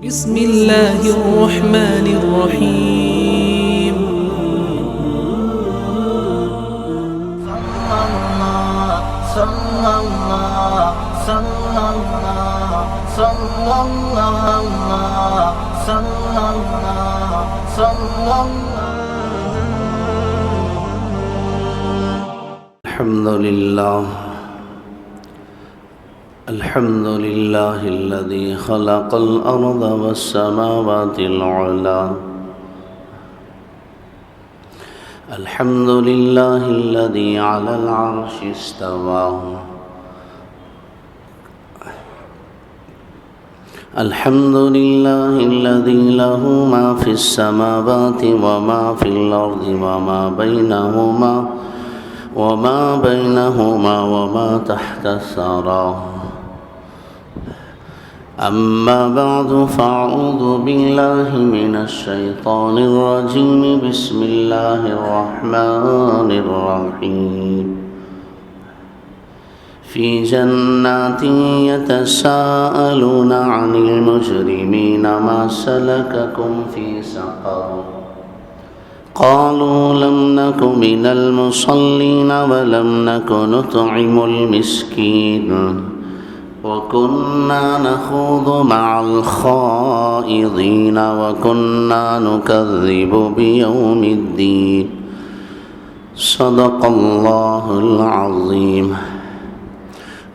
بسم الله الرحمن الرحيم صلى الله صلى الله صلى الله صلى الله صلى الله. الحمد لله الذي خلق الأرض والسماوات العلى. الحمد لله الذي على العرش استوى. الحمد لله الذي له ما في السماوات وما في الأرض وما بينهما وما تحت الثرى. أما بعد فأعوذ بالله من الشيطان الرجيم. بسم الله الرحمن الرحيم. في جنات يتساءلون عن المجرمين ما سلككم في سقر. قالوا لم نك من المصلين ولم نك نطعم المسكين وكنا نخوض مع الخائضين وكنا نكذب بيوم الدين. صدق الله العظيم.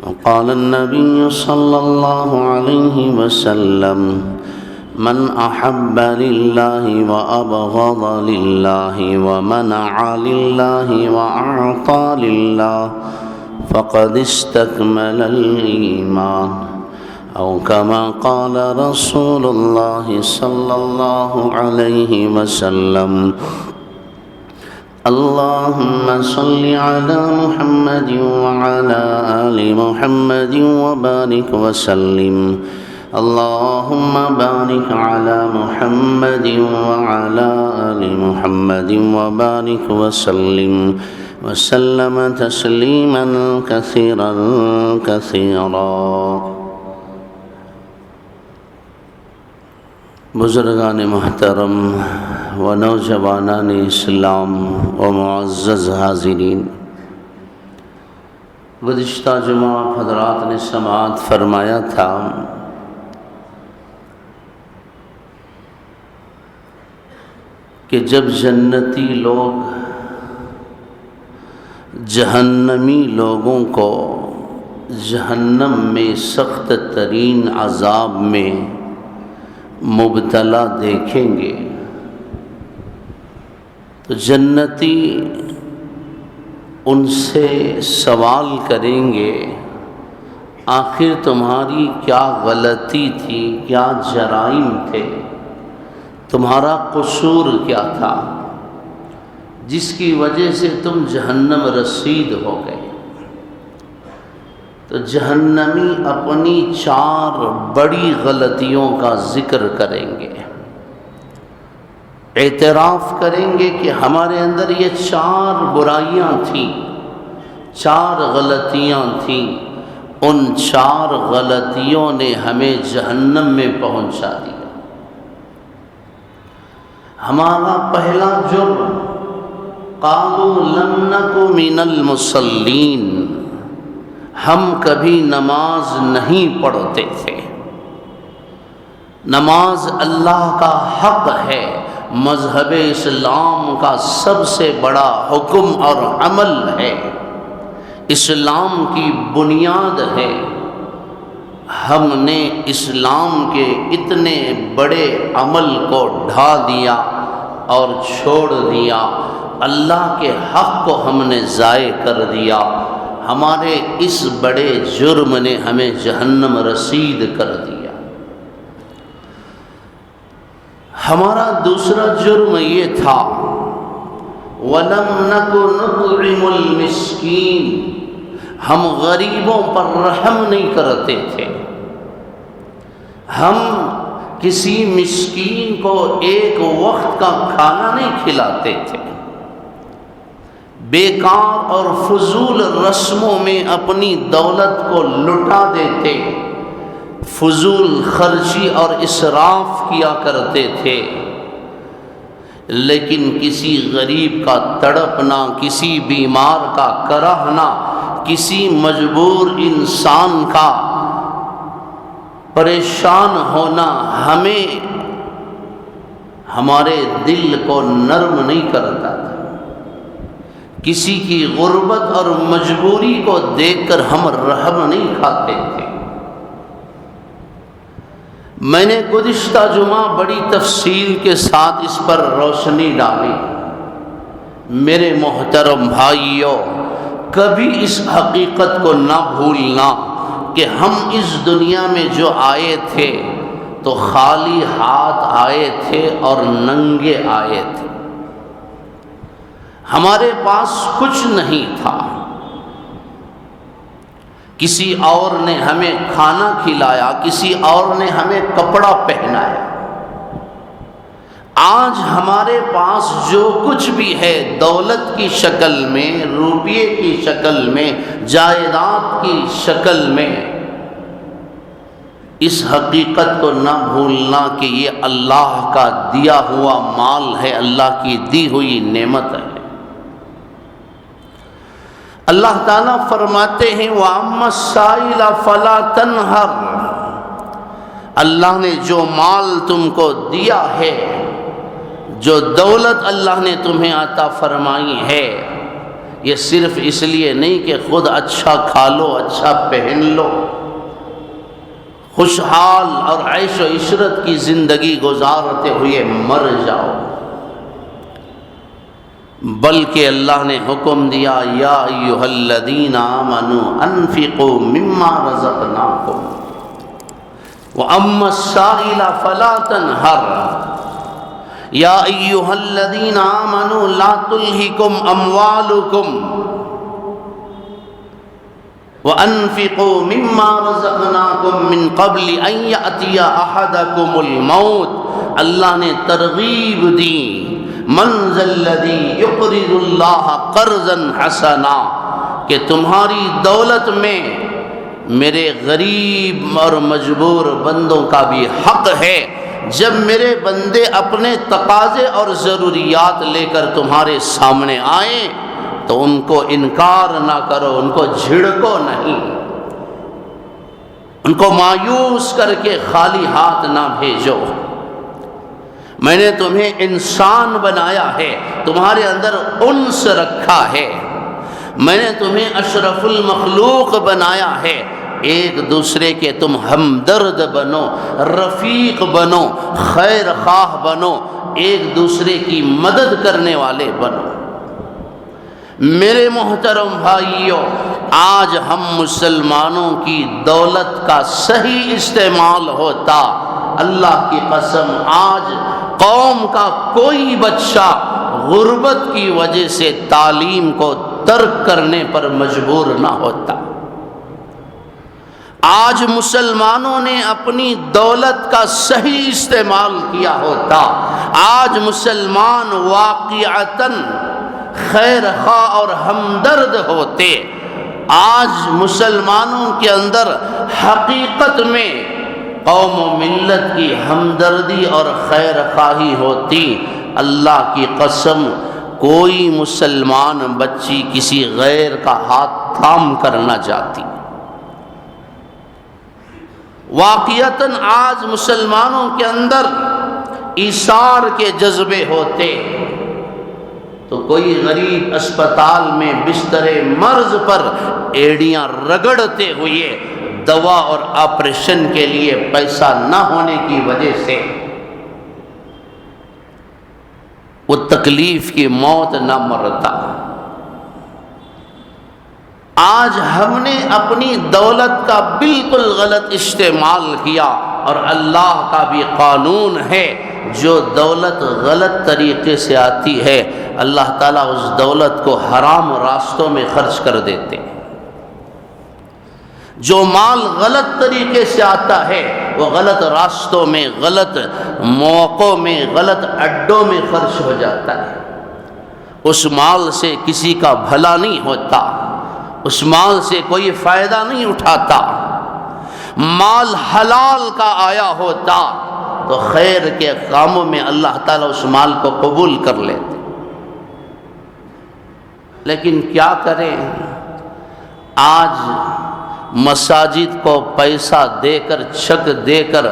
وقال النبي صلى الله عليه وسلم: من أحب لله وأبغض لله ومنع لله وأعطى لله فقد استكمل الإيمان، أو كما قال رسول الله صلى الله عليه وسلم. اللهم صل على محمد وعلى آل محمد وبارك وسلم. اللهم بارك على محمد وعلى آل محمد وبارك وسلم تسلیما کثیرا کثیرا. بزرگان محترم و نوجوانان اسلام و معزز حاضرین، گزشتہ جمعہ حضرات نے سماعت فرمایا تھا کہ جب جنتی لوگ جہنمی لوگوں کو جہنم میں سخت ترین عذاب میں مبتلا دیکھیں گے تو جنتی ان سے سوال کریں گے: آخر تمہاری کیا غلطی تھی، کیا جرائم تھے، تمہارا قصور کیا تھا جس کی وجہ سے تم جہنم رسید ہو گئے؟ تو جہنمی اپنی 4 بڑی غلطیوں کا ذکر کریں گے، اعتراف کریں گے کہ ہمارے اندر یہ 4 برائیاں تھیں، 4 غلطیاں تھیں، ان 4 غلطیوں نے ہمیں جہنم میں پہنچا دیا۔ ہمارا پہلا جرم: قالوا لم نک من المصلین، ہم کبھی نماز نہیں پڑھتے تھے۔ نماز اللہ کا حق ہے، مذہب اسلام کا سب سے بڑا حکم اور عمل ہے، اسلام کی بنیاد ہے۔ ہم نے اسلام کے اتنے بڑے عمل کو ڈھا دیا اور چھوڑ دیا، اللہ کے حق کو ہم نے ضائع کر دیا۔ ہمارے اس بڑے جرم نے ہمیں جہنم رسید کر دیا۔ ہمارا دوسرا جرم یہ تھا: وَلَمْ نَكُ نُطْعِمُ الْمِسْكِينَ، ہم غریبوں پر رحم نہیں کرتے تھے، ہم کسی مسکین کو ایک وقت کا کھانا نہیں کھلاتے تھے، بیکار اور فضول رسموں میں اپنی دولت کو لٹا دیتے، فضول خرچی اور اسراف کیا کرتے تھے، لیکن کسی غریب کا تڑپنا، کسی بیمار کا کراہنا، کسی مجبور انسان کا پریشان ہونا ہمیں ہمارے دل کو نرم نہیں کرتا تھا۔ کسی کی غربت اور مجبوری کو دیکھ کر ہم رحم نہیں کھاتے تھے۔ میں نے گزشتہ جمعہ بڑی تفصیل کے ساتھ اس پر روشنی ڈالی۔ میرے محترم بھائیوں، کبھی اس حقیقت کو نہ بھولنا کہ ہم اس دنیا میں جو آئے تھے تو خالی ہاتھ آئے تھے اور ننگے آئے تھے۔ ہمارے پاس کچھ نہیں تھا۔ کسی اور نے ہمیں کھانا کھلایا، کسی اور نے ہمیں کپڑا پہنایا۔ آج ہمارے پاس جو کچھ بھی ہے، دولت کی شکل میں، روپیے کی شکل میں، جائیداد کی شکل میں، اس حقیقت کو نہ بھولنا کہ یہ اللہ کا دیا ہوا مال ہے، اللہ کی دی ہوئی نعمت ہے۔ اللہ تعالیٰ فرماتے ہیں وَأَمَّا السَّائِلَ فَلَا تَنْهَرْ، اللہ نے جو مال تم کو دیا ہے، جو دولت اللہ نے تمہیں عطا فرمائی ہے، یہ صرف اس لیے نہیں کہ خود اچھا کھا لو، اچھا پہن لو، خوشحال اور عیش و عشرت کی زندگی گزارتے ہوئے مر جاؤ، بلکہ اللہ نے حکم دیا یا ایھا الذین آمنوا انفقوا مما رزقناکم واما السائل فلا تنہر یا ایھا الذین آمنوا لا تلہکم اموالکم وانفقوا مما رزقناکم من قبل ان یأتی احدکم الموت، اللہ نے ترغیب دی من ذا الذی یقرض اللہ قرضا حسنا، کہ تمہاری دولت میں میرے غریب اور مجبور بندوں کا بھی حق ہے۔ جب میرے بندے اپنے تقاضے اور ضروریات لے کر تمہارے سامنے آئیں تو ان کو انکار نہ کرو، ان کو جھڑکو نہیں، ان کو مایوس کر کے خالی ہاتھ نہ بھیجو۔ میں نے تمہیں انسان بنایا ہے، تمہارے اندر انس رکھا ہے، میں نے تمہیں اشرف المخلوق بنایا ہے، ایک دوسرے کے تم ہمدرد بنو، رفیق بنو، خیر خواہ بنو، ایک دوسرے کی مدد کرنے والے بنو۔ میرے محترم بھائیوں، آج ہم مسلمانوں کی دولت کا صحیح استعمال ہوتا، اللہ کی قسم آج قوم کا کوئی بچہ غربت کی وجہ سے تعلیم کو ترک کرنے پر مجبور نہ ہوتا۔ آج مسلمانوں نے اپنی دولت کا صحیح استعمال کیا ہوتا، آج مسلمان واقعتاً خیر خواہ اور ہمدرد ہوتے، آج مسلمانوں کے اندر حقیقت میں قوم و ملت کی ہمدردی اور خیر خواہی ہوتی۔ اللہ کی قسم کوئی مسلمان بچی کسی غیر کا ہاتھ تھام کر نہ جاتی۔ واقعتاً آج مسلمانوں کے اندر ایثار کے جذبے ہوتے تو کوئی غریب اسپتال میں بستر مرض پر ایڑیاں رگڑتے ہوئے دوا اور آپریشن کے لیے پیسہ نہ ہونے کی وجہ سے وہ تکلیف کی موت نہ مرتا۔ آج ہم نے اپنی دولت کا بالکل غلط استعمال کیا، اور اللہ کا بھی قانون ہے جو دولت غلط طریقے سے آتی ہے اللہ تعالیٰ اس دولت کو حرام راستوں میں خرچ کر دیتے ہیں۔ جو مال غلط طریقے سے آتا ہے وہ غلط راستوں میں، غلط موقعوں میں، غلط اڈوں میں خرچ ہو جاتا ہے۔ اس مال سے کسی کا بھلا نہیں ہوتا، اس مال سے کوئی فائدہ نہیں اٹھاتا۔ مال حلال کا آیا ہوتا تو خیر کے کاموں میں اللہ تعالیٰ اس مال کو قبول کر لیتے. لیکن کیا کریں، آج مساجد کو پیسہ دے کر، چیک دے کر،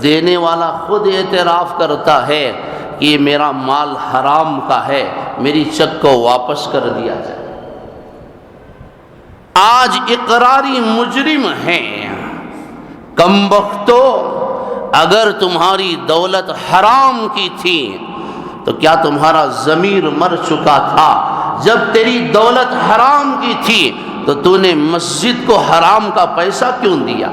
دینے والا خود اعتراف کرتا ہے کہ یہ میرا مال حرام کا ہے، میری چیک کو واپس کر دیا جائے. آج اقراری مجرم ہیں. کم بختو، اگر تمہاری دولت حرام کی تھی تو کیا تمہارا ضمیر مر چکا تھا؟ جب تیری دولت حرام کی تھی تو تو نے مسجد کو حرام کا پیسہ کیوں دیا؟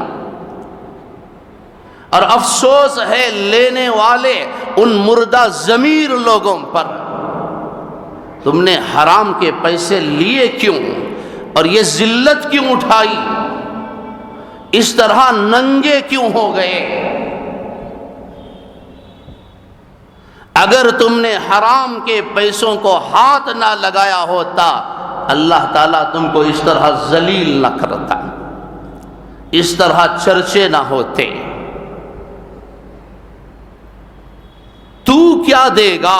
اور افسوس ہے لینے والے ان مردہ ضمیر لوگوں پر. تم نے حرام کے پیسے لیے کیوں اور یہ ذلت کیوں اٹھائی؟ اس طرح ننگے کیوں ہو گئے؟ اگر تم نے حرام کے پیسوں کو ہاتھ نہ لگایا ہوتا اللہ تعالیٰ تم کو اس طرح ذلیل نہ کرتا، اس طرح چرچے نہ ہوتے. تو کیا دے گا؟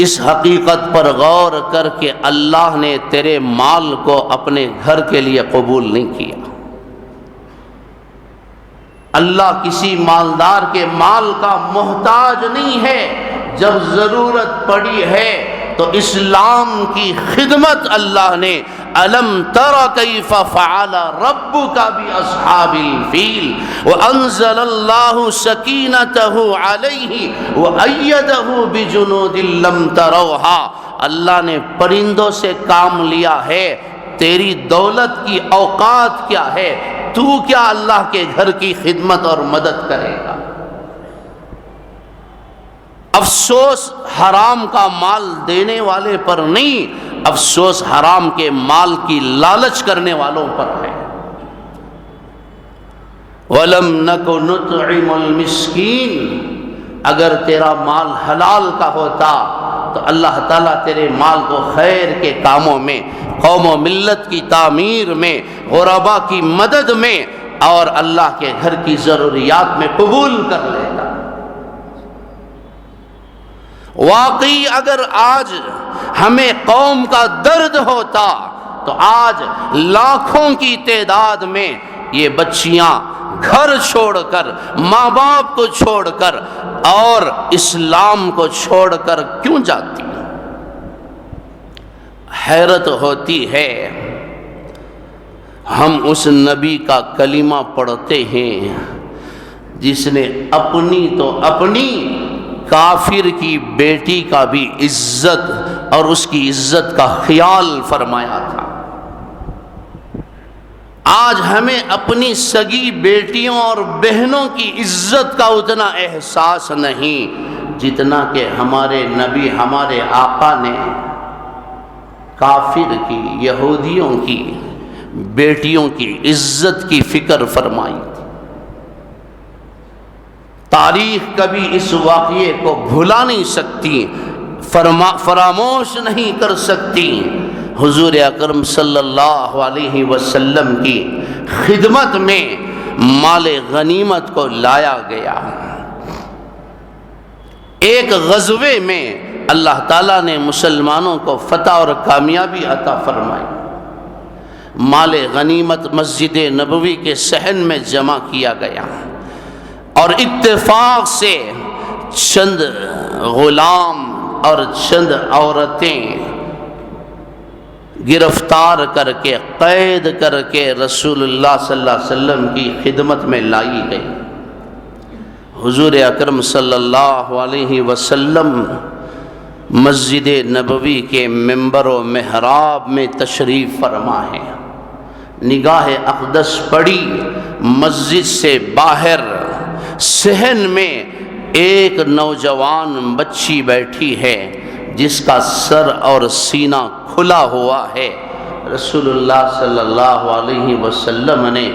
اس حقیقت پر غور کر کے اللہ نے تیرے مال کو اپنے گھر کے لیے قبول نہیں کیا. اللہ کسی مالدار کے مال کا محتاج نہیں ہے. جب ضرورت پڑی ہے تو اسلام کی خدمت اللہ نے الم تر کیف فعل ربک باصحاب الفیل وانزل اللہ سکینتہ علیہ وایدہ بجنود لم تروها. اللہ نے پرندوں سے کام لیا ہے. تیری دولت کی اوقات کیا ہے؟ تو کیا اللہ کے گھر کی خدمت اور مدد کرے گا؟ افسوس حرام کا مال دینے والے پر نہیں، افسوس حرام کے مال کی لالچ کرنے والوں پر ہے. وَلَمْ نَكُ نُطْعِمُ الْمِسْكِينَ. اگر تیرا مال حلال کا ہوتا تو اللہ تعالیٰ تیرے مال کو خیر کے کاموں میں، قوم و ملت کی تعمیر میں، غربا کی مدد میں اور اللہ کے گھر کی ضروریات میں قبول کر لیتا. واقعی اگر آج ہمیں قوم کا درد ہوتا تو آج لاکھوں کی تعداد میں یہ بچیاں گھر چھوڑ کر، ماں باپ کو چھوڑ کر اور اسلام کو چھوڑ کر کیوں جاتی؟ حیرت ہوتی ہے. ہم اس نبی کا کلمہ پڑھتے ہیں جس نے اپنی تو اپنی، کافر کی بیٹی کا بھی عزت اور اس کی عزت کا خیال فرمایا تھا. آج ہمیں اپنی سگی بیٹیوں اور بہنوں کی عزت کا اتنا احساس نہیں جتنا کہ ہمارے نبی، ہمارے آقا نے کافر کی، یہودیوں کی بیٹیوں کی عزت کی فکر فرمائی تھی. تاریخ کبھی اس واقعے کو بھلا نہیں سکتی، فراموش نہیں کر سکتی. حضور اکرم صلی اللہ علیہ وسلم کی خدمت میں مال غنیمت کو لایا گیا. ایک غزوے میں اللہ تعالیٰ نے مسلمانوں کو فتح اور کامیابی عطا فرمائی. مال غنیمت مسجد نبوی کے صحن میں جمع کیا گیا اور اتفاق سے چند غلام اور چند عورتیں گرفتار کر کے، قید کر کے رسول اللہ صلی اللہ علیہ وسلم کی خدمت میں لائی گئی. حضور اکرم صلی اللہ علیہ وسلم مسجد نبوی کے منبر و محراب میں تشریف فرما ہے. نگاہ اقدس پڑی، مسجد سے باہر صحن میں ایک نوجوان بچی بیٹھی ہے جس کا سر اور سینہ کھلا ہوا ہے. رسول اللہ صلی اللہ علیہ وسلم نے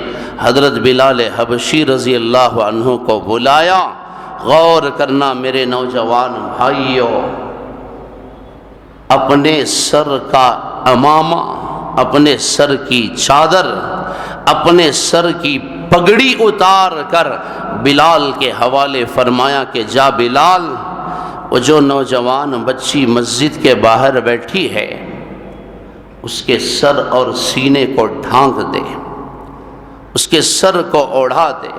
حضرت بلال حبشی رضی اللہ عنہ کو بلایا. غور کرنا میرے نوجوان بھائیوں، اپنے سر کا عمامہ، اپنے سر کی چادر، اپنے سر کی پگڑی اتار کر بلال کے حوالے فرمایا کہ جا بلال، وہ جو نوجوان بچی مسجد کے باہر بیٹھی ہے اس کے سر اور سینے کو ڈھانک دے، اس کے سر کو اوڑھا دے۔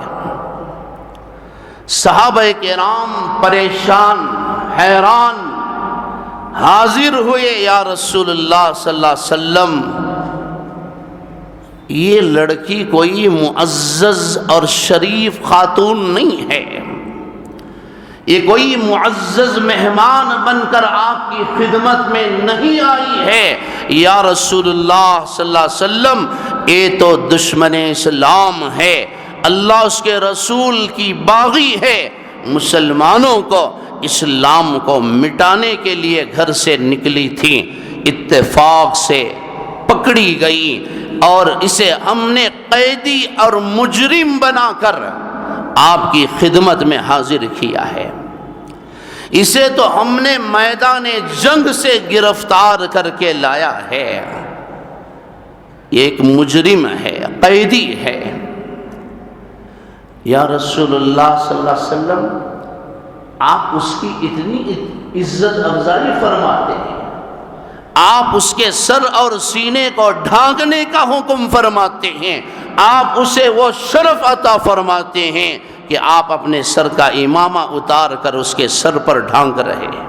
صحابہ کرام پریشان حیران حاضر ہوئے، یا رسول اللہ صلی اللہ علیہ وسلم یہ لڑکی کوئی معزز اور شریف خاتون نہیں ہے، یہ کوئی معزز مہمان بن کر آپ کی خدمت میں نہیں آئی ہے، یا رسول اللہ صلی اللہ علیہ وسلم یہ تو دشمن اسلام ہے، اللہ اس کے رسول کی باغی ہے، مسلمانوں کو اسلام کو مٹانے کے لیے گھر سے نکلی تھی، اتفاق سے پکڑی گئی اور اسے ہم نے قیدی اور مجرم بنا کر آپ کی خدمت میں حاضر کیا ہے، اسے تو ہم نے میدان جنگ سے گرفتار کر کے لایا ہے، یہ ایک مجرم ہے، قیدی ہے۔ یا رسول اللہ صلی اللہ علیہ وسلم آپ اس کی اتنی عزت افزائی فرماتے ہیں، آپ اس کے سر اور سینے کو ڈھانکنے کا حکم فرماتے ہیں، آپ اسے وہ شرف عطا فرماتے ہیں کہ آپ اپنے سر کا امامہ اتار کر اس کے سر پر ڈھانک رہے ہیں۔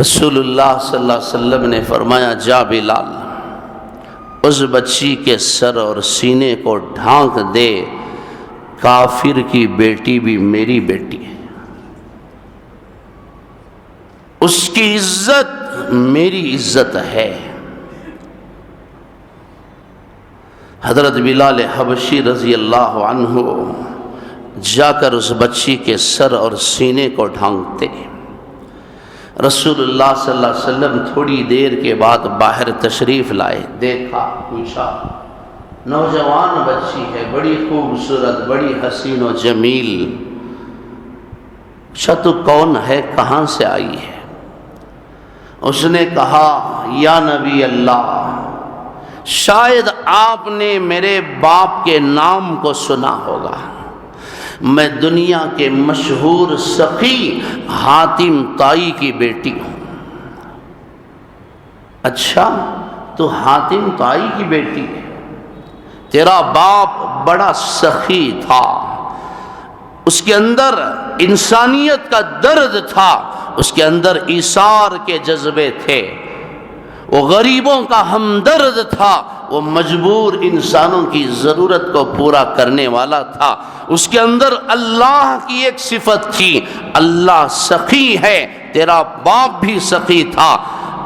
رسول اللہ صلی اللہ علیہ وسلم نے فرمایا جا بلال، اس بچی کے سر اور سینے کو ڈھانک دے، کافر کی بیٹی بھی میری بیٹی ہے، اس کی عزت میری عزت ہے۔ حضرت بلال حبشی رضی اللہ عنہ جا کر اس بچی کے سر اور سینے کو ڈھانکتے، رسول اللہ صلی اللہ علیہ وسلم تھوڑی دیر کے بعد باہر تشریف لائے، دیکھا، پوچھا، نوجوان بچی ہے، بڑی خوبصورت، بڑی حسین و جمیل، اچھا تو کون ہے، کہاں سے آئی ہے؟ اس نے کہا یا نبی اللہ، شاید آپ نے میرے باپ کے نام کو سنا ہوگا، میں دنیا کے مشہور سخی حاتم طائی کی بیٹی ہوں۔ اچھا تو حاتم طائی کی بیٹی ہے، تیرا باپ بڑا سخی تھا، اس کے اندر انسانیت کا درد تھا، اس کے اندر ایثار کے جذبے تھے، وہ غریبوں کا ہمدرد تھا، وہ مجبور انسانوں کی ضرورت کو پورا کرنے والا تھا، اس کے اندر اللہ کی ایک صفت تھی، اللہ سخی ہے، تیرا باپ بھی سخی تھا،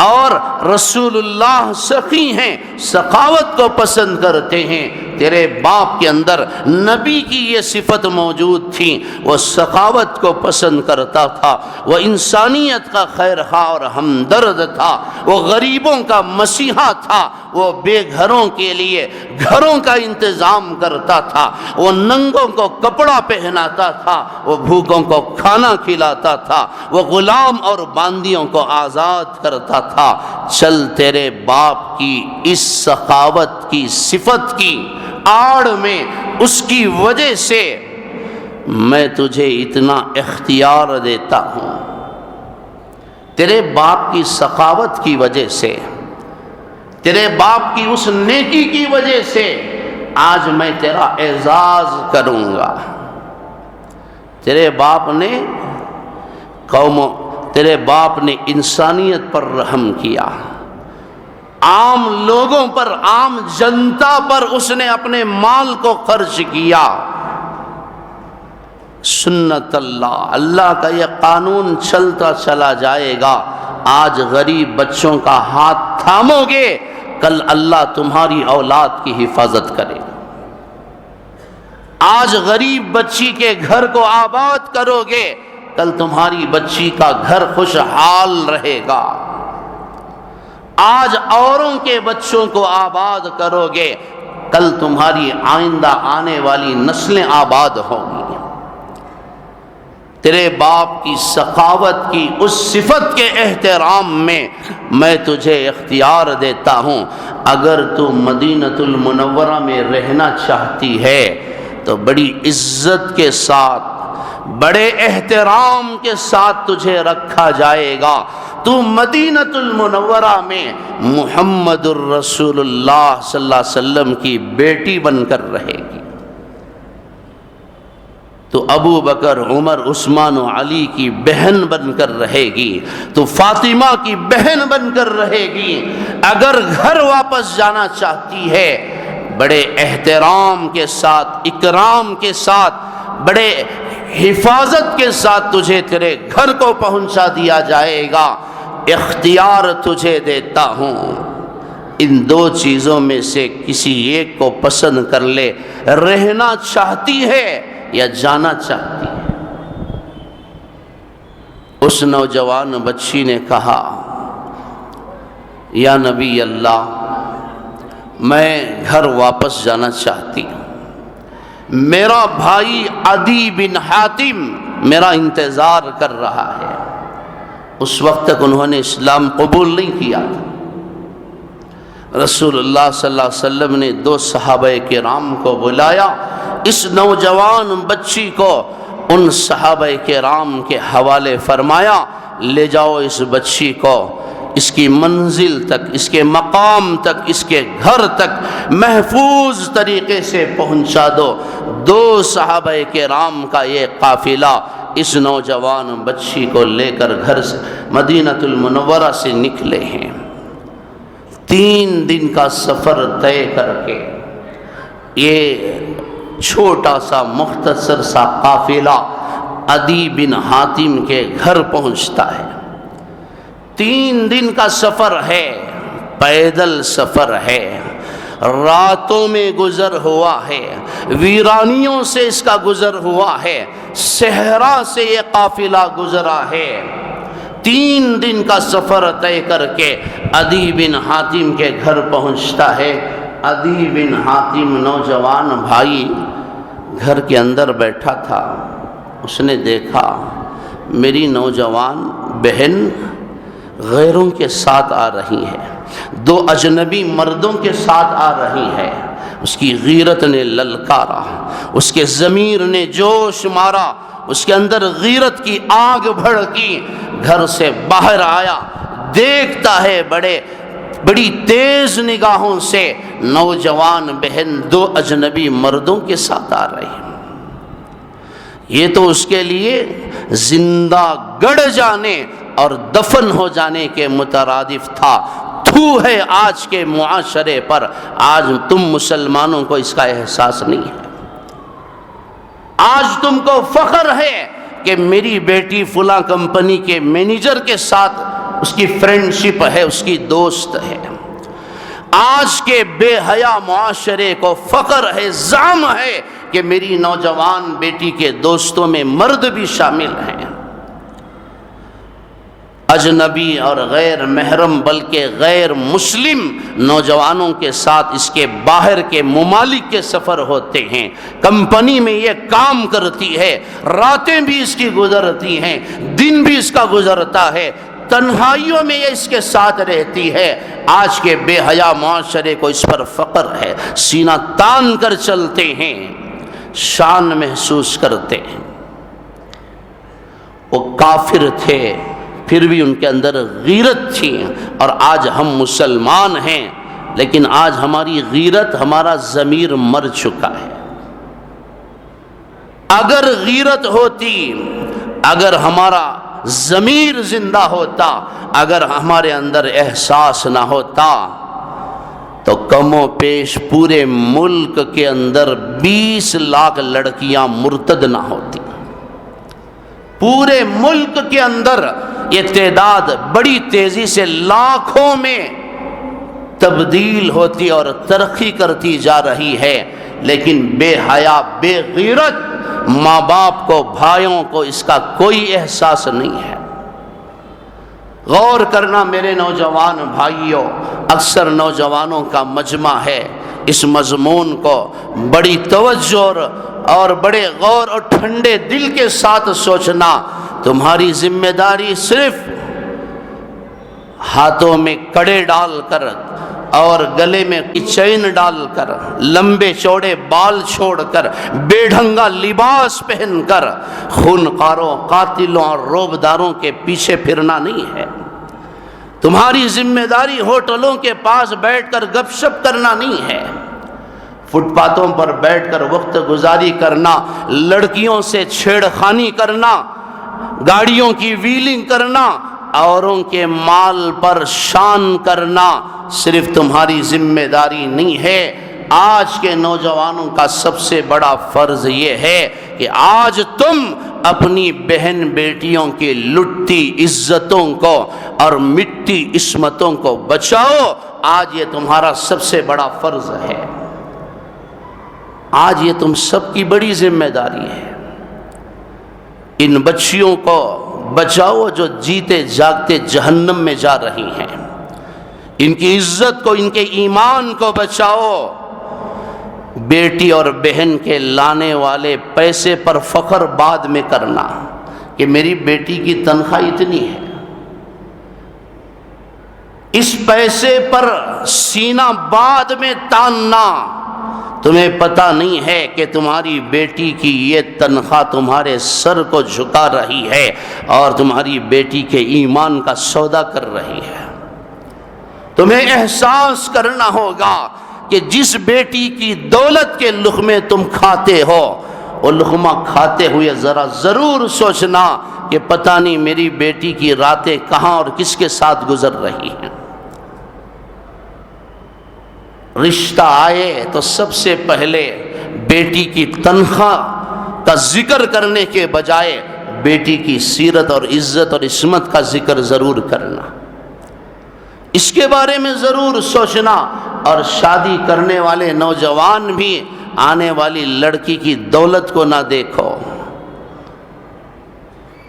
اور رسول اللہ سخی ہیں، سخاوت کو پسند کرتے ہیں، تیرے باپ کے اندر نبی کی یہ صفت موجود تھی، وہ سخاوت کو پسند کرتا تھا، وہ انسانیت کا خیر خواہ اور ہمدرد تھا، وہ غریبوں کا مسیحا تھا، وہ بے گھروں کے لیے گھروں کا انتظام کرتا تھا، وہ ننگوں کو کپڑا پہناتا تھا، وہ بھوکوں کو کھانا کھلاتا تھا، وہ غلام اور باندیوں کو آزاد کرتا تھا۔ چل تیرے باپ کی اس سخاوت کی صفت کی آڑ میں، اس کی وجہ سے میں تجھے اتنا اختیار دیتا ہوں، تیرے باپ کی سخاوت کی وجہ سے، تیرے باپ کی اس نیکی کی وجہ سے آج میں تیرا اعزاز کروں گا۔ تیرے باپ نے انسانیت پر رحم کیا، عام لوگوں پر، عام جنتا پر اس نے اپنے مال کو خرچ کیا۔ سنت اللہ، اللہ کا یہ قانون چلتا چلا جائے گا، آج غریب بچوں کا ہاتھ تھامو گے، کل اللہ تمہاری اولاد کی حفاظت کرے گا۔ آج غریب بچی کے گھر کو آباد کرو گے، کل تمہاری بچی کا گھر خوشحال رہے گا۔ آج اوروں کے بچوں کو آباد کرو گے، کل تمہاری آئندہ آنے والی نسلیں آباد ہوں گی۔ تیرے باپ کی سخاوت کی اس صفت کے احترام میں میں تجھے اختیار دیتا ہوں، اگر تو مدینۃ المنورہ میں رہنا چاہتی ہے تو بڑی عزت کے ساتھ، بڑے احترام کے ساتھ تجھے رکھا جائے گا، تو مدینۃ المنورہ میں محمد الرسول اللہ صلی اللہ علیہ وسلم کی بیٹی بن کر رہے گی، تو ابو بکر، عمر، عثمان و علی کی بہن بن کر رہے گی، تو فاطمہ کی بہن بن کر رہے گی۔ اگر گھر واپس جانا چاہتی ہے، بڑے احترام کے ساتھ، اکرام کے ساتھ، بڑے حفاظت کے ساتھ تجھے تیرے گھر کو پہنچا دیا جائے گا، اختیار تجھے دیتا ہوں، ان دو چیزوں میں سے کسی ایک کو پسند کر لے، رہنا چاہتی ہے یا جانا چاہتی ہے؟ اس نوجوان بچی نے کہا، یا نبی اللہ، میں گھر واپس جانا چاہتی ہوں، میرا بھائی عدی بن حاتم میرا انتظار کر رہا ہے۔ اس وقت تک انہوں نے اسلام قبول نہیں کیا تھا۔ رسول اللہ صلی اللہ علیہ وسلم نے 2 صحابہ کرام کو بلایا، اس نوجوان بچی کو ان صحابہ کرام کے حوالے فرمایا، لے جاؤ اس بچی کو، اس کی منزل تک، اس کے مقام تک، اس کے گھر تک محفوظ طریقے سے پہنچا دو۔ 2 صحابہ کرام کا یہ قافلہ اس نوجوان بچی کو لے کر گھر سے مدینۃ المنورہ سے نکلے ہیں۔ 3 دن کا سفر طے کر کے یہ چھوٹا سا مختصر سا قافلہ عدی بن حاتم کے گھر پہنچتا ہے۔ 3 دن کا سفر ہے، پیدل سفر ہے، راتوں میں گزر ہوا ہے، ویرانیوں سے اس کا گزر ہوا ہے، صحرا سے یہ قافلہ گزرا ہے۔ 3 دن کا سفر طے کر کے عدی بن حاتم کے گھر پہنچتا ہے۔ عدی بن حاتم نوجوان بھائی گھر کے اندر بیٹھا تھا، اس نے دیکھا میری نوجوان بہن غیروں کے ساتھ آ رہی ہے، 2 اجنبی مردوں کے ساتھ آ رہی ہے۔ اس کی غیرت نے للکارا، اس کے ضمیر نے جوش مارا، اس کے اندر غیرت کی آگ بھڑکی، گھر سے باہر آیا، دیکھتا ہے بڑی تیز نگاہوں سے نوجوان بہن 2 اجنبی مردوں کے ساتھ آ رہی ہے۔ یہ تو اس کے لیے زندہ گڑ جانے اور دفن ہو جانے کے مترادف تھا۔ تو ہے آج کے معاشرے پر، آج تم مسلمانوں کو اس کا احساس نہیں ہے۔ آج تم کو فخر ہے کہ میری بیٹی فلاں کمپنی کے مینیجر کے ساتھ اس کی فرینڈشپ ہے، اس کی دوست ہے۔ آج کے بے حیا معاشرے کو فخر ہے، زعم ہے کہ میری نوجوان بیٹی کے دوستوں میں مرد بھی شامل ہیں۔ اجنبی اور غیر محرم بلکہ غیر مسلم نوجوانوں کے ساتھ اس کے باہر کے ممالک کے سفر ہوتے ہیں، کمپنی میں یہ کام کرتی ہے، راتیں بھی اس کی گزرتی ہیں، دن بھی اس کا گزرتا ہے، تنہائیوں میں یہ اس کے ساتھ رہتی ہے۔ آج کے بے حیا معاشرے کو اس پر فخر ہے، سینہ تان کر چلتے ہیں، شان محسوس کرتے ہیں۔ وہ کافر تھے پھر بھی ان کے اندر غیرت تھی، اور آج ہم مسلمان ہیں لیکن آج ہماری غیرت، ہمارا ضمیر مر چکا ہے۔ اگر غیرت ہوتی، اگر ہمارا ضمیر زندہ ہوتا، اگر ہمارے اندر احساس نہ ہوتا تو کم و بیش پورے ملک کے اندر 20 لاکھ لڑکیاں مرتد نہ ہوتی۔ پورے ملک کے اندر یہ تعداد بڑی تیزی سے لاکھوں میں تبدیل ہوتی اور ترقی کرتی جا رہی ہے، لیکن بے حیا، بے غیرت ماں باپ کو، بھائیوں کو اس کا کوئی احساس نہیں ہے۔ غور کرنا میرے نوجوان بھائیوں، اکثر نوجوانوں کا مجمع ہے، اس مضمون کو بڑی توجہ اور بڑے غور اور ٹھنڈے دل کے ساتھ سوچنا۔ تمہاری ذمہ داری صرف ہاتھوں میں کڑے ڈال کر اور گلے میں چین ڈال کر، لمبے چوڑے بال چھوڑ کر، بے ڈھنگا لباس پہن کر خونخواروں، قاتلوں اور روبداروں کے پیچھے پھرنا نہیں ہے۔ تمہاری ذمہ داری ہوٹلوں کے پاس بیٹھ کر گپ شپ کرنا نہیں ہے، فٹ پاتھوں پر بیٹھ کر وقت گزاری کرنا، لڑکیوں سے چھیڑ خانی کرنا، گاڑیوں کی ویلنگ کرنا، اوروں کے مال پر شان کرنا صرف تمہاری ذمہ داری نہیں ہے۔ آج کے نوجوانوں کا سب سے بڑا فرض یہ ہے کہ آج تم اپنی بہن بیٹیوں کی لٹتی عزتوں کو اور مٹی عصمتوں کو بچاؤ۔ آج یہ تمہارا سب سے بڑا فرض ہے، آج یہ تم سب کی بڑی ذمہ داری ہے۔ ان بچیوں کو بچاؤ جو جیتے جاگتے جہنم میں جا رہی ہیں، ان کی عزت کو، ان کے ایمان کو بچاؤ۔ بیٹی اور بہن کے لانے والے پیسے پر فخر بعد میں کرنا کہ میری بیٹی کی تنخواہ اتنی ہے، اس پیسے پر سینہ بعد میں تاننا۔ تمہیں پتہ نہیں ہے کہ تمہاری بیٹی کی یہ تنخواہ تمہارے سر کو جھکا رہی ہے اور تمہاری بیٹی کے ایمان کا سودا کر رہی ہے۔ تمہیں احساس کرنا ہوگا کہ جس بیٹی کی دولت کے لقمے تم کھاتے ہو، وہ لقمہ کھاتے ہوئے ذرا ضرور سوچنا کہ پتہ نہیں میری بیٹی کی راتیں کہاں اور کس کے ساتھ گزر رہی ہیں۔ رشتہ آئے تو سب سے پہلے بیٹی کی تنخواہ کا ذکر کرنے کے بجائے بیٹی کی سیرت اور عزت اور عصمت کا ذکر ضرور کرنا، اس کے بارے میں ضرور سوچنا۔ اور شادی کرنے والے نوجوان بھی آنے والی لڑکی کی دولت کو نہ دیکھو۔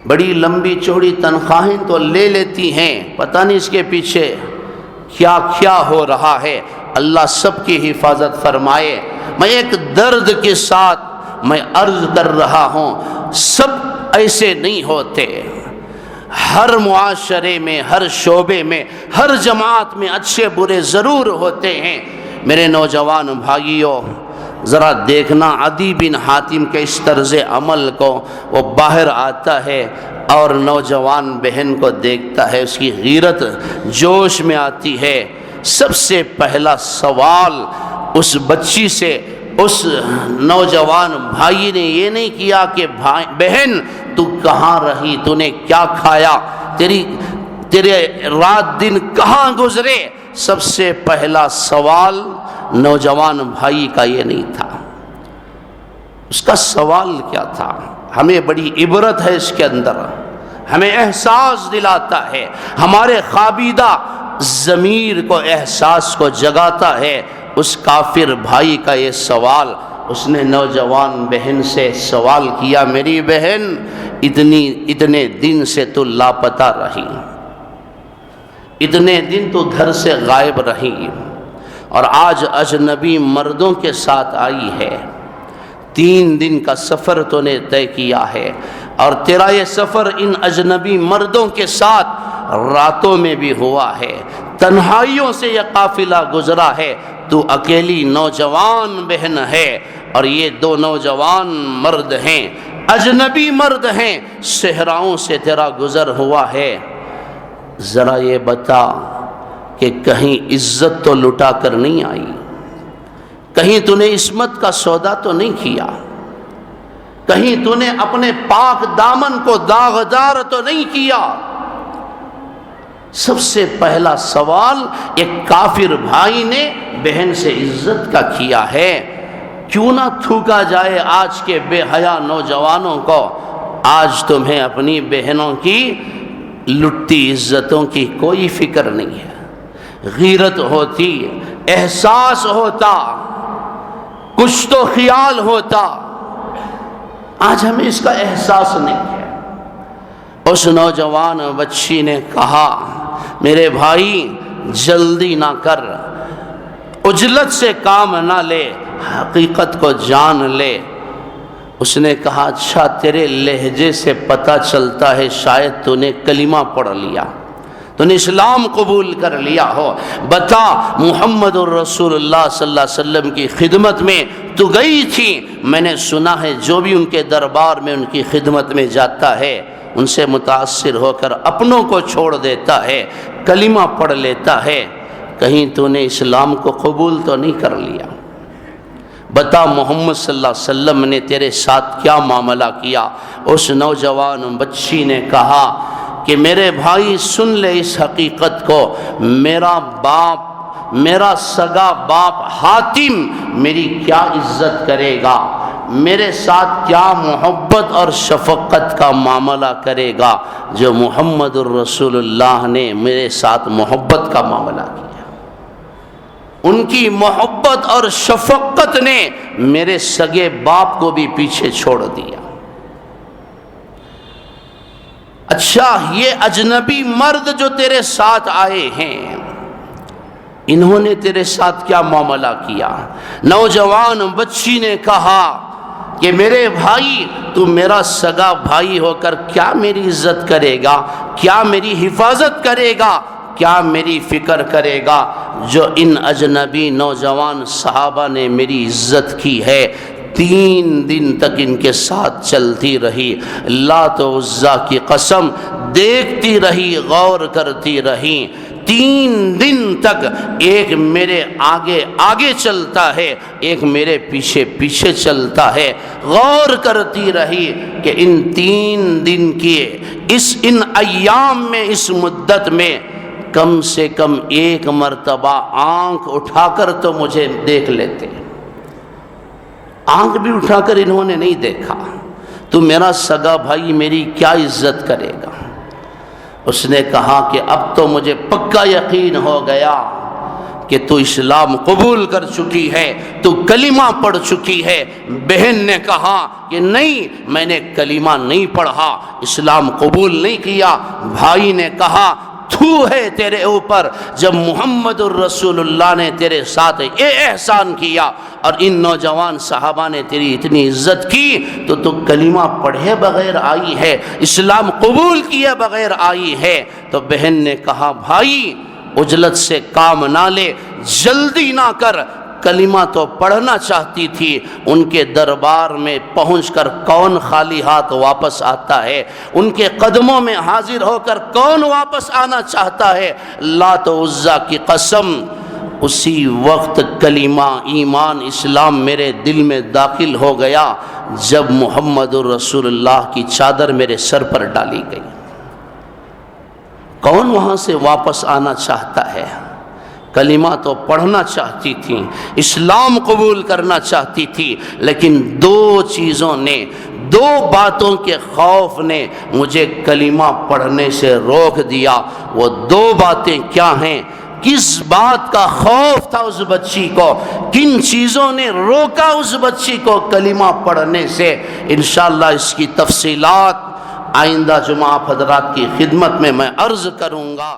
بڑی لمبی چوڑی تنخواہیں تو لے لیتی ہیں، پتہ نہیں اس کے پیچھے کیا کیا ہو رہا ہے۔ اللہ سب کی حفاظت فرمائے۔ میں ایک درد کے ساتھ میں عرض کر رہا ہوں، سب ایسے نہیں ہوتے۔ ہر معاشرے میں، ہر شعبے میں، ہر جماعت میں اچھے برے ضرور ہوتے ہیں۔ میرے نوجوان بھائیوں، ذرا دیکھنا عدی بن حاتم کے اس طرز عمل کو۔ وہ باہر آتا ہے اور نوجوان بہن کو دیکھتا ہے، اس کی غیرت جوش میں آتی ہے۔ سب سے پہلا سوال اس بچی سے اس نوجوان بھائی نے یہ نہیں کیا کہ بہن تو کہاں رہی، تو نے کیا کھایا، تیرے رات دن کہاں گزرے۔ سب سے پہلا سوال نوجوان بھائی کا یہ نہیں تھا۔ اس کا سوال کیا تھا؟ ہمیں بڑی عبرت ہے اس کے اندر، ہمیں احساس دلاتا ہے، ہمارے خوابیدہ ضمیر کو، احساس کو جگاتا ہے۔ اس کافر بھائی کا یہ سوال، اس نے نوجوان بہن سے سوال کیا، میری بہن اتنے دن سے تو لاپتہ رہی، اتنے دن تو گھر سے غائب رہی اور آج اجنبی مردوں کے ساتھ آئی ہے۔ 3 دن کا سفر تو نے طے کیا ہے اور تیرا یہ سفر ان اجنبی مردوں کے ساتھ راتوں میں بھی ہوا ہے، تنہائیوں سے یہ قافلہ گزرا ہے۔ تو اکیلی نوجوان بہن ہے اور یہ 2 نوجوان مرد ہیں، اجنبی مرد ہیں، صحراؤں سے تیرا گزر ہوا ہے۔ ذرا یہ بتا کہ کہیں عزت تو لٹا کر نہیں آئی، کہیں تو نے عصمت کا سودا تو نہیں کیا، کہیں تو نے اپنے پاک دامن کو داغدار تو نہیں کیا۔ سب سے پہلا سوال ایک کافر بھائی نے بہن سے عزت کا کیا ہے۔ کیوں نہ تھوکا جائے آج کے بے حیا نوجوانوں کو؟ آج تمہیں اپنی بہنوں کی لٹتی عزتوں کی کوئی فکر نہیں ہے۔ غیرت ہوتی، احساس ہوتا، کچھ تو خیال ہوتا، آج ہمیں اس کا احساس نہیں ہے۔ اس نوجوان بچی نے کہا، میرے بھائی جلدی نہ کر، عجلت سے کام نہ لے، حقیقت کو جان لے۔ اس نے کہا اچھا تیرے لہجے سے پتہ چلتا ہے شاید تو نے کلمہ پڑھ لیا، تو نے اسلام قبول کر لیا ہو، بتا محمد الرسول اللہ صلی اللہ علیہ وسلم کی خدمت میں تو گئی تھی؟ میں نے سنا ہے جو بھی ان کے دربار میں ان کی خدمت میں جاتا ہے ان سے متاثر ہو کر اپنوں کو چھوڑ دیتا ہے، کلمہ پڑھ لیتا ہے، کہیں تو نے اسلام کو قبول تو نہیں کر لیا؟ بتا محمد صلی اللہ علیہ وسلم نے تیرے ساتھ کیا معاملہ کیا؟ اس نوجوان بچی نے کہا کہ میرے بھائی سن لے اس حقیقت کو، میرا باپ، میرا سگا باپ حاتم میری کیا عزت کرے گا، میرے ساتھ کیا محبت اور شفقت کا معاملہ کرے گا جو محمد الرسول اللہ نے میرے ساتھ محبت کا معاملہ کیا۔ ان کی محبت اور شفقت نے میرے سگے باپ کو بھی پیچھے چھوڑ دیا۔ اچھا یہ اجنبی مرد جو تیرے ساتھ آئے ہیں انہوں نے تیرے ساتھ کیا معاملہ کیا؟ نوجوان بچی نے کہا کہ میرے بھائی تو میرا سگا بھائی ہو کر کیا میری عزت کرے گا، کیا میری حفاظت کرے گا، کیا میری فکر کرے گا جو ان اجنبی نوجوان صحابہ نے میری عزت کی ہے۔ 3 دن تک ان کے ساتھ چلتی رہی، لات و عزیٰ کی قسم دیکھتی رہی، غور کرتی رہی۔ 3 دن تک ایک میرے آگے آگے چلتا ہے، ایک میرے پیچھے پیچھے چلتا ہے، غور کرتی رہی کہ ان 3 دن کی ان ایام میں، اس مدت میں کم سے کم ایک مرتبہ آنکھ اٹھا کر تو مجھے دیکھ لیتے، آنکھ بھی اٹھا کر انہوں نے نہیں دیکھا، تو میرا سگا بھائی میری کیا عزت کرے گا؟ اس نے کہا کہ اب تو مجھے پکا یقین ہو گیا کہ تو اسلام قبول کر چکی ہے، تو کلمہ پڑھ چکی ہے۔ بہن نے کہا کہ نہیں میں نے کلمہ نہیں پڑھا، اسلام قبول نہیں کیا۔ بھائی نے کہا تھو ہے تیرے اوپر، جب محمد الرسول اللہ نے تیرے ساتھ یہ احسان کیا اور ان نوجوان صحابہ نے تیری اتنی عزت کی تو کلمہ پڑھے بغیر آئی ہے، اسلام قبول کیے بغیر آئی ہے۔ تو بہن نے کہا بھائی عجلت سے کام نہ لے، جلدی نہ کر، کلمہ تو پڑھنا چاہتی تھی، ان کے دربار میں پہنچ کر کون خالی ہاتھ واپس آتا ہے؟ ان کے قدموں میں حاضر ہو کر کون واپس آنا چاہتا ہے؟ لات و عزیٰ کی قسم اسی وقت کلمہ ایمان اسلام میرے دل میں داخل ہو گیا جب محمد الرسول اللہ کی چادر میرے سر پر ڈالی گئی۔ کون وہاں سے واپس آنا چاہتا ہے؟ کلمہ تو پڑھنا چاہتی تھی، اسلام قبول کرنا چاہتی تھی، لیکن 2 چیزوں نے، 2 باتوں کے خوف نے مجھے کلمہ پڑھنے سے روک دیا۔ وہ 2 باتیں کیا ہیں؟ کس بات کا خوف تھا اس بچی کو؟ کن چیزوں نے روکا اس بچی کو کلمہ پڑھنے سے؟ انشاءاللہ اس کی تفصیلات آئندہ جمعہ آپ حضرات کی خدمت میں عرض کروں گا۔